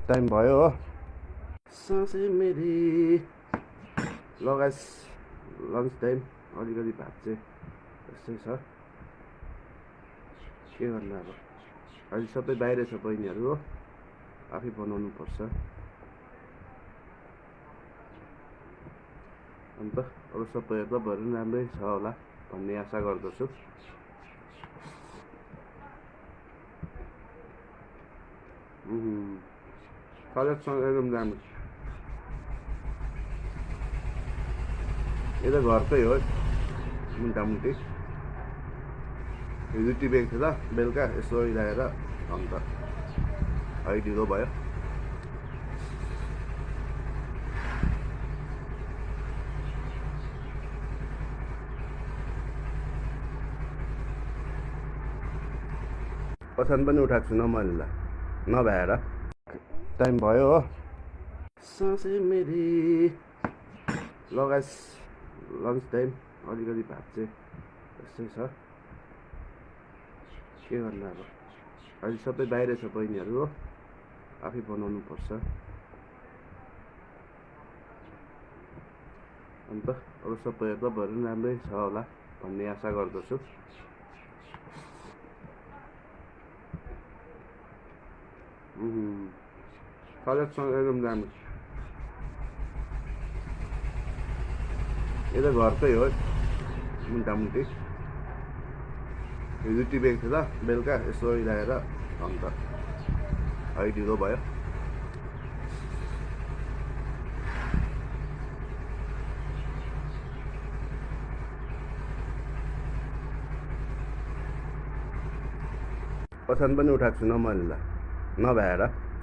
time भयो हो साँच्चै मेरी लगाइस लन्च टाइम अलिकति भात चाहिँ यस्तै छ के गर्नु अब अहिले सबै बाहिर छ बहिनीहरू हो आफै बनाउनु पर्छ अन्त अरू सबैहरू त भरि राम्रै छ होला भन्ने आशा गर्दछु कलेजसँग एकदम राम्रो यो त घरकै हो मुन्टामुन्टी हिजो टिपेको थियो त बेलुका यसो लगाएर अन्त अहिले ढिलो भयो पछान पनि उठाएको छु न मैले ल नभएर टाइम भयो हो साँच्चै मेरी लगाइस लन्च टाइम अलिकति भात चाहिँ यस्तै छ के गर्नु अब अहिले सबै बाहिर छ बहिनीहरू हो आफै बनाउनु पर्छ अन्त अरू सबैहरू त भरि राम्रै छ होला भन्ने आशा गर्दछु कलेजसँग एकदम राम्रो यो त घरकै हो मुन्टामुन्टी हिजो टिपेको थियो त बेलुका यसो लगाएर अन्त अहिले ढिलो भयो पछान पनि उठाएको छु न मैले ल नभएर